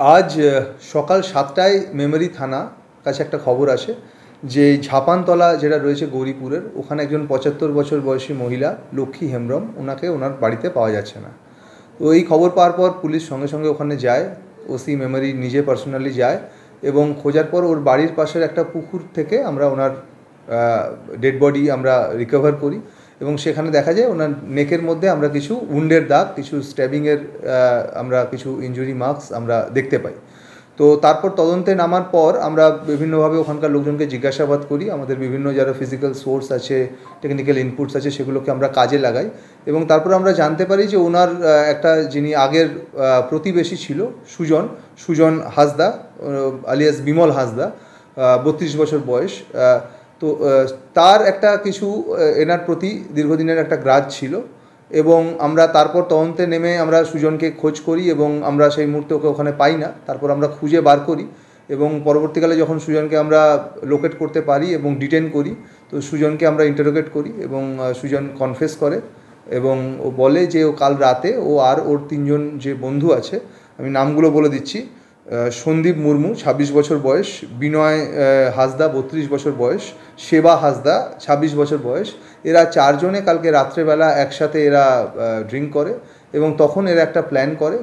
আজ সকাল 7টায় মেমারি থানা কাছে একটা খবর আসে যে ঝাপানতলা যেটা রয়েছে গৌরীপুরের, ওখানে একজন 75 বছর বয়সী মহিলা লক্ষ্মী হেমব্রম, ওনাকে ওনার বাড়িতে পাওয়া যাচ্ছে না। তো এই খবর পাওয়ার পর পুলিশ সঙ্গে সঙ্গে ওখানে যায়, ওসি মেমারি নিজে পার্সোনালি যায় এবং খোঁজার পর ওর বাড়ির পাশের একটা পুকুর থেকে আমরা ওনার ডেড বডি আমরা রিকভার করি এবং সেখানে দেখা যায় ওনার নেকের মধ্যে আমরা কিছু উন্ডের দাগ, কিছু স্ট্যাবিংয়ের আমরা কিছু ইনজুরি মার্কস আমরা দেখতে পাই। তো তারপর তদন্তে নামার পর আমরা বিভিন্নভাবে ওখানকার লোকজনকে জিজ্ঞাসাবাদ করি, আমাদের বিভিন্ন যারা ফিজিক্যাল সোর্স আছে, টেকনিক্যাল ইনপুটস আছে, সেগুলোকে আমরা কাজে লাগাই এবং তারপর আমরা জানতে পারি যে ওনার একটা যিনি আগের প্রতিবেশী ছিল সুজন হাঁসদা আলিয়াস বিমল হাঁসদা, 32 বছর বয়স। তো তার একটা কিছু এনার প্রতি দীর্ঘদিনের একটা গ্রাজ ছিল এবং আমরা তারপর তদন্তে নেমে আমরা সুজনকে খোঁজ করি এবং আমরা সেই মুহূর্তে ওকে ওখানে পাই না। তারপর আমরা খুঁজে বার করি এবং পরবর্তীকালে যখন সুজনকে আমরা লোকেট করতে পারি এবং ডিটেন করি, তো সুজনকে আমরা ইন্টারোগেট করি এবং সুজন কনফেস করে এবং ও বলে যে ও কাল রাতে ও আর ওর 3 জন যে বন্ধু আছে, আমি নামগুলো বলে দিচ্ছি, সন্দীপ মুর্মু 26 বছর বয়স, বিনয় হাঁসদা 32 বছর বয়স, সেবা হাঁসদা 26 বছর বয়স, এরা 4 জনে কালকে রাত্রেবেলা একসাথে এরা ড্রিঙ্ক করে এবং তখন এরা একটা প্ল্যান করে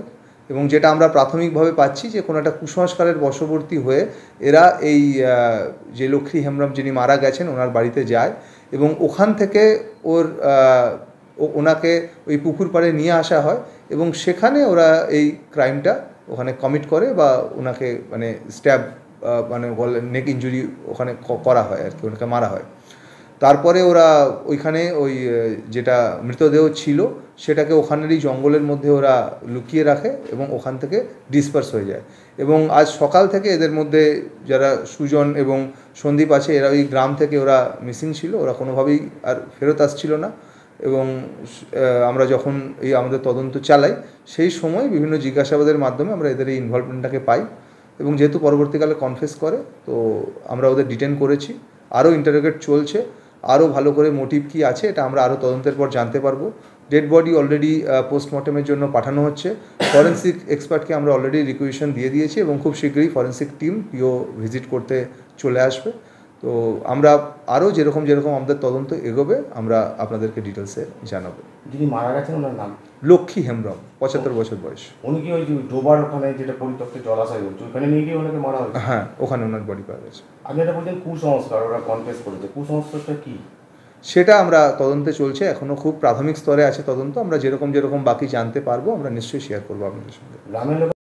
এবং যেটা আমরা প্রাথমিকভাবে পাচ্ছি যে কোনো একটা কুসংস্কারের বশবর্তী হয়ে এরা এই যে লক্ষ্মী হেমব্রম যিনি মারা গেছেন ওনার বাড়িতে যায় এবং ওখান থেকে ওনাকে ওই পুকুর পাড়ে নিয়ে আসা হয় এবং সেখানে ওরা এই ক্রাইমটা ওখানে কমিট করে বা ওনাকে মানে স্ট্যাব মানে নেক ইঞ্জুরি ওখানে করা হয় আর কি, ওনাকে মারা হয়। তারপরে ওরা ওইখানে ওই যেটা মৃতদেহ ছিল সেটাকে ওখানেরই জঙ্গলের মধ্যে ওরা লুকিয়ে রাখে এবং ওখান থেকে ডিসপার্স হয়ে যায় এবং আজ সকাল থেকে এদের মধ্যে যারা সুজন এবং সন্দীপ আছে এরা ওই গ্রাম থেকে ওরা মিসিং ছিল, ওরা কোনোভাবেই আর ফেরত আসছিল না এবং আমরা যখন এই আমাদের তদন্ত চালাই সেই সময় বিভিন্ন জিজ্ঞাসাবাদের মাধ্যমে আমরা এদের এই ইনভলভমেন্টটাকে পাই এবং যেহেতু পরবর্তীকালে কনফেস করে তো আমরা ওদের ডিটেন করেছি, আরও ইন্টারোগেট চলছে, আরও ভালো করে মোটিভ কী আছে এটা আমরা আরও তদন্তের পর জানতে পারবো। ডেড বডি অলরেডি পোস্টমর্টমের জন্য পাঠানো হচ্ছে, ফরেন্সিক এক্সপার্টকে আমরা অলরেডি রিকুয়েশন দিয়ে দিয়েছি এবং খুব শীঘ্রই ফরেন্সিক টিম পিও ভিজিট করতে চলে আসবে। তো আমরা আরও যেরকম আমাদের তদন্ত এগোবে আমরা আপনাদেরকে ডিটেলসে জানাবো। যিনি মারা গেছেন ওনার নাম লক্ষ্মী হেমব্রম, 75 বছর বয়স। উনি কি ওই ডোবার ওখানে যেটা পরিত্যক্ত জলাশয় হচ্ছে ওখানে নিয়ে গিয়ে ওনাকে মারা হয়েছে? হ্যাঁ, ওখানে ওনার বডি পাওয়া গেছে। আপনি এটা বলছেন কুসংস্কার, ওরা কনফেস করেছে, কুসংস্কারটা কি? সেটা আমরা তদন্তে চলছে, এখনও খুব প্রাথমিক স্তরে আছে তদন্ত, আমরা যেরকম বাকি জানতে পারবো আমরা নিশ্চয়ই শেয়ার করবো আপনাদের সঙ্গে।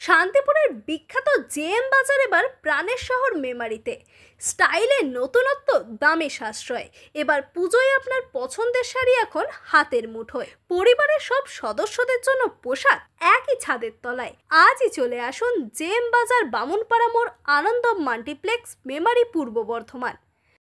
শান্তিপুরের বিখ্যাত জেএম বাজার এবার প্রাণের শহর মেমারিতে। স্টাইলে নতুনত্ব, দামে সাশ্রয়। এবার পুজোয় আপনার পছন্দের শাড়ি এখন হাতের মুঠোয়। পরিবারের সব সদস্যদের জন্য পোশাক একই ছাদের তলায়। আজই চলে আসুন জেএম বাজার, বামুনপাড়া মোড়, আনন্দম মাল্টিপ্লেক্স, মেমারি, পূর্ব বর্ধমান।